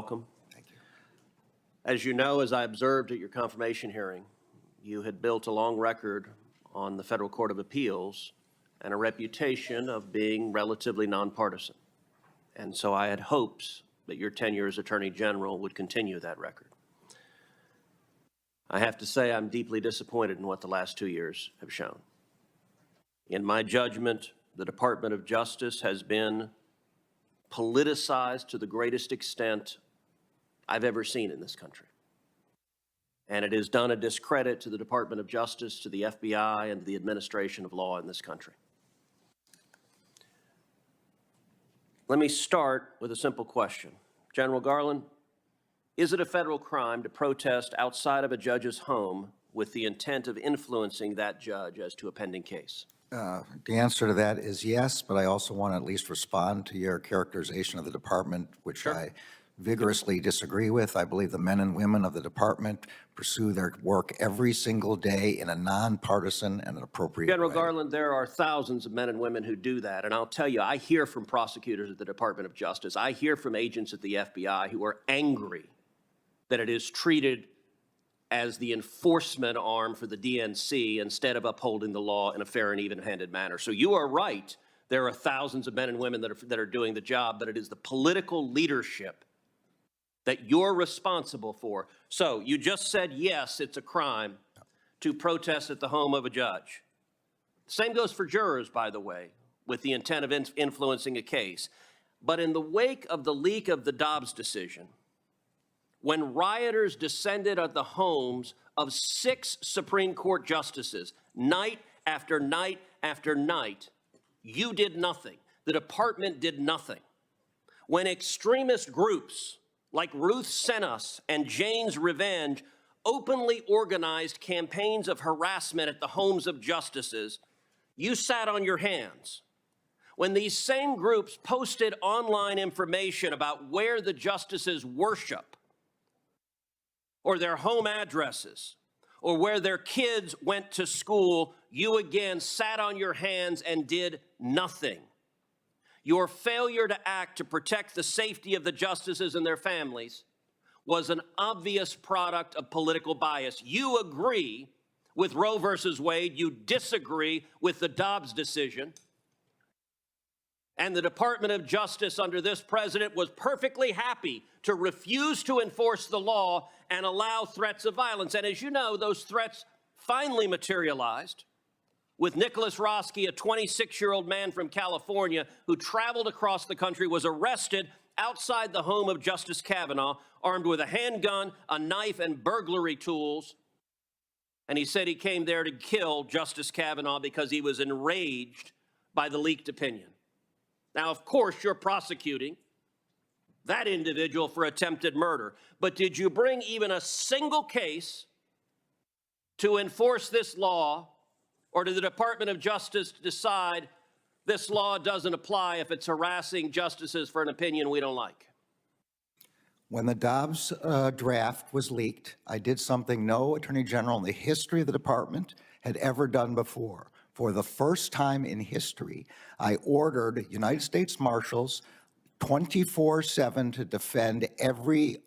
welcome. Thank you. As you know, as I observed at your confirmation hearing, you had built a long record on the Federal Court of Appeals and a reputation of being relatively nonpartisan. And so I had hopes that your tenure as Attorney General would continue that record. I have to say I'm deeply disappointed in what the last 2 years have shown. In my judgment, the Department of Justice has been politicized to the greatest extent I've ever seen in this country. And it has done a discredit to the Department of Justice, to the FBI, and to the administration of law in this country. Let me start with a simple question. General Garland, is it a federal crime to protest outside of a judge's home with the intent of influencing that judge as to a pending case? The answer to that is yes, but I also want to at least respond to your characterization of the department, which Sure. I vigorously disagree with. I believe the men and women of the department pursue their work every single day in a nonpartisan and an appropriate General way. Garland, there are thousands of men and women who do that. And I'll tell you, I hear from prosecutors at the Department of Justice. I hear from agents at the FBI who are angry that it is treated as the enforcement arm for the DNC instead of upholding the law in a fair and even-handed manner. So you are right. There are thousands of men and women that are doing the job, but it is the political leadership that you're responsible for. So you just said, yes, it's a crime to protest at the home of a judge. Same goes for jurors, by the way, with the intent of influencing a case. But in the wake of the leak of the Dobbs decision, when rioters descended on the homes of 6 Supreme Court justices, night after night after night, you did nothing. The department did nothing. When extremist groups like Ruth Sent Us and Jane's Revenge openly organized campaigns of harassment at the homes of justices, you sat on your hands. When these same groups posted online information about where the justices worship, or their home addresses, or where their kids went to school, you again sat on your hands and did nothing. Your failure to act to protect the safety of the justices and their families was an obvious product of political bias. You agree with Roe versus Wade. You disagree with the Dobbs decision. And the Department of Justice under this president was perfectly happy to refuse to enforce the law and allow threats of violence. And as you know, those threats finally materialized with Nicholas Roski, a 26-year-old man from California who traveled across the country, was arrested outside the home of Justice Kavanaugh, armed with a handgun, a knife, and burglary tools. And he said he came there to kill Justice Kavanaugh because he was enraged by the leaked opinion. Now, of course, you're prosecuting that individual for attempted murder, but did you bring even a single case to enforce this law, or did the Department of Justice decide this law doesn't apply if it's harassing justices for an opinion we don't like? When the Dobbs draft was leaked, I did something no Attorney General in the history of the department had ever done before. For the first time in history, I ordered United States Marshals 24/7 to defend every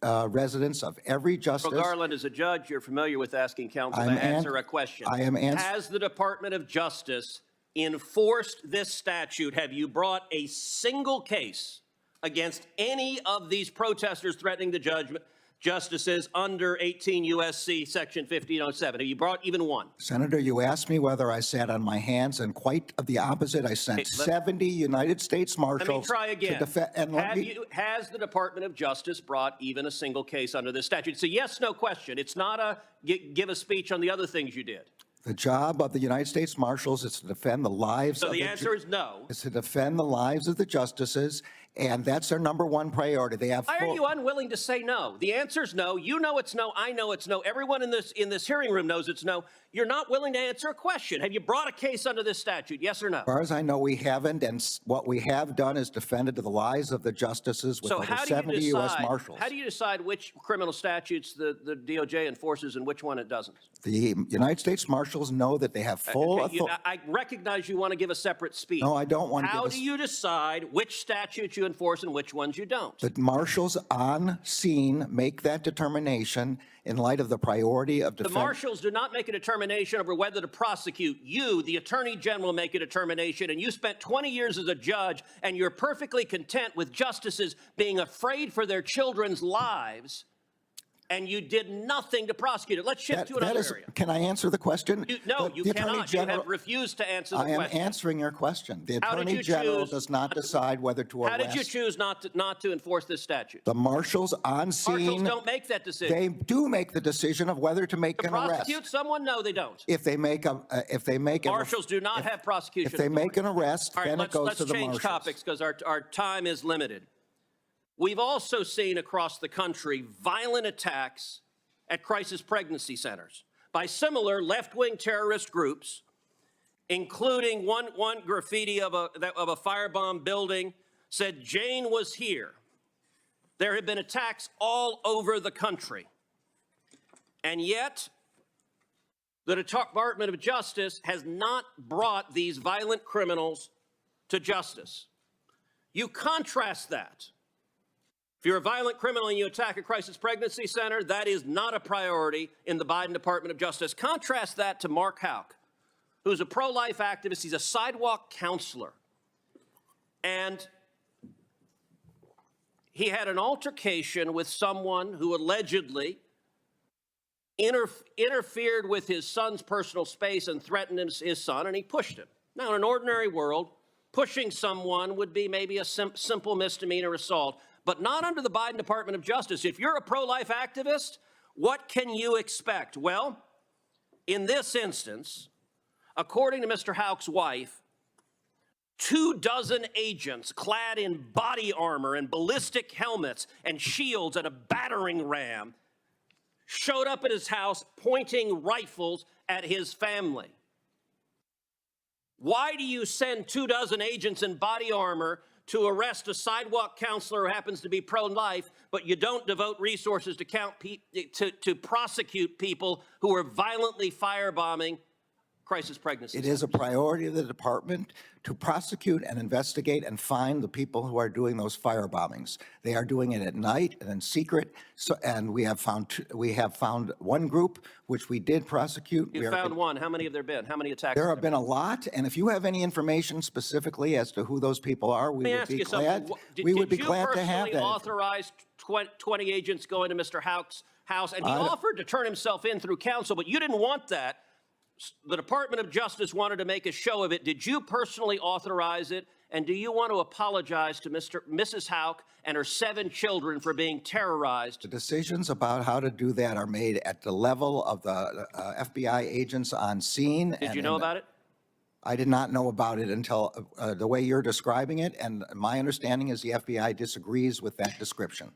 residence of every justice. Well, Garland, as a judge, you're familiar with asking counsel to answer a question. I am answering. Has the Department of Justice enforced this statute? Have you brought a single case against any of these protesters threatening the justices under 18 U.S.C. Section 1507? Have you brought even one? Senator, you asked me whether I sat on my hands, and quite the opposite. I sent 70 United States Marshals. Let me try again. To defend. And has the Department of Justice brought even a single case under this statute? It's a yes/no question. It's not a give a speech on the other things you did. The job of the United States Marshals is to defend the lives of the answer is no. Is to defend the lives of the justices, and that's their number one priority. They have. Why are you unwilling to say no? The answer is no. You know it's no. I know it's no. Everyone in this hearing room knows it's no. You're not willing to answer a question. Have you brought a case under this statute? Yes or no? As far as I know, we haven't, and what we have done is defended the lives of the justices with over 70 U.S. Marshals. How do you decide which criminal statutes the DOJ enforces and which one it doesn't? The United States Marshals know that they have full authority. I recognize you want to give a separate speech. No, I don't want to give How do you decide which statutes you you enforce and which ones you don't. The marshals on scene make that determination in light of the priority of The defense. marshals do not make a determination over whether to prosecute. You, the attorney general, make a determination, and you spent 20 years as a judge, and you're perfectly content with justices being afraid for their children's lives, and you did nothing to prosecute it. Let's shift to another area. Can I answer the question? No, The you Attorney cannot. General, You have refused to answer the I am question. answering your question. The How did Attorney you General choose does not decide whether to arrest. How did you choose not to enforce this statute? The marshals on scene. Marshals don't make that decision. They do make the decision of whether to make To an arrest. prosecute someone? No, they don't. If they make Marshals do not have prosecution if they make an arrest, All right, then it goes let's to the change marshals. topics because our time is limited. We've also seen across the country violent attacks at crisis pregnancy centers by similar left-wing terrorist groups, including one graffiti of a firebomb building said, "Jane was here." There have been attacks all over the country. And yet, the Department of Justice has not brought these violent criminals to justice. You contrast that. If you're a violent criminal and you attack a crisis pregnancy center, that is not a priority in the Biden Department of Justice. Contrast that to Mark Houck, who's a pro-life activist. He's a sidewalk counselor. And he had an altercation with someone who allegedly interfered with his son's personal space and threatened his son, and he pushed him. Now, in an ordinary world, pushing someone would be maybe a simple misdemeanor assault, but not under the Biden Department of Justice. If you're a pro-life activist, what can you expect? Well, in this instance, according to Mr. Houck's wife, 24 agents clad in body armor and ballistic helmets and shields and a battering ram showed up at his house pointing rifles at his family. Why do you send 24 agents in body armor to arrest a sidewalk counselor who happens to be pro-life, but you don't devote resources to prosecute people who are violently firebombing crisis pregnancy It is a priority of the department to prosecute and investigate and find the people who are doing those firebombings. They are doing it at night and in secret. So, and we have found one group which we did prosecute. You found one. How many have there been? How many attacks? There have been a lot, and if you have any information specifically as to who those people are, we would be glad. We would be glad to have that. Did you personally authorize 20 agents going to Mr. Houck's house? And he offered to turn himself in through counsel, but you didn't want that. The Department of Justice wanted to make a show of it. Did you personally authorize it? And do you want to apologize to Mrs. Houck and her 7 children for being terrorized? The decisions about how to do that are made at the level of the FBI agents on scene. Did you know about it? I did not know about it until the way you're describing it, and my understanding is the FBI disagrees with that description.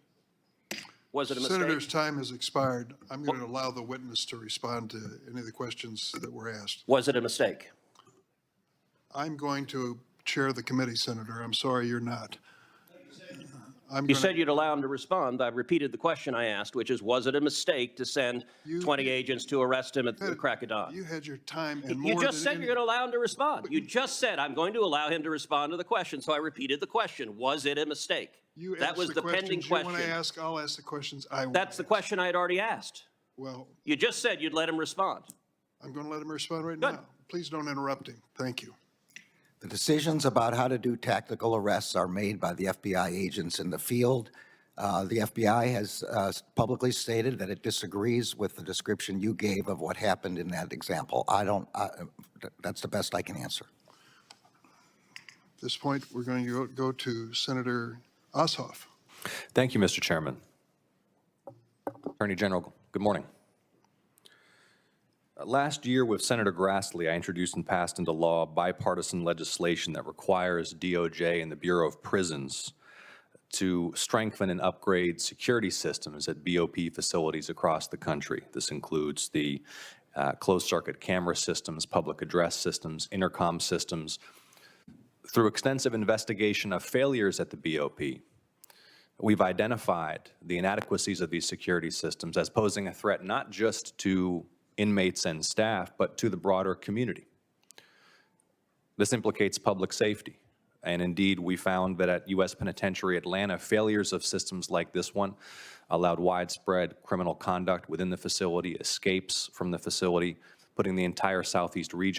Was it a mistake? Senator's time has expired. I'm going to allow the witness to respond to any of the questions that were asked. Was it a mistake? I'm going to chair the committee, Senator. I'm sorry you're not. You said you'd allow him to respond. I repeated the question I asked, which is, was it a mistake to send 20 agents to arrest him at the crack of dawn? You had your time and more You just said than you're going to allow him to respond. You just said, I'm going to allow him to respond to the question. So I repeated the question. Was it a mistake? You That asked was the pending questions you want to question. ask. I'll ask the questions I want. That's the question I had already asked. Well, You just said you'd let him respond. I'm going to let him respond right Good. now. Please don't interrupt him. Thank you. The decisions about how to do tactical arrests are made by the FBI agents in the field. The FBI has publicly stated that it disagrees with the description you gave of what happened in that example. That's the best I can answer. At this point, we're going to go to Senator Ossoff. Thank you, Mr. Chairman. Attorney General, good morning. Last year with Senator Grassley, I introduced and passed into law bipartisan legislation that requires DOJ and the Bureau of Prisons to strengthen and upgrade security systems at BOP facilities across the country. This includes the closed-circuit camera systems, public address systems, intercom systems. Through extensive investigation of failures at the BOP, we've identified the inadequacies of these security systems as posing a threat not just to inmates and staff, but to the broader community. This implicates public safety. And indeed, we found that at U.S. Penitentiary Atlanta, failures of systems like this one allowed widespread criminal conduct within the facility, escapes from the facility, putting the entire southeast region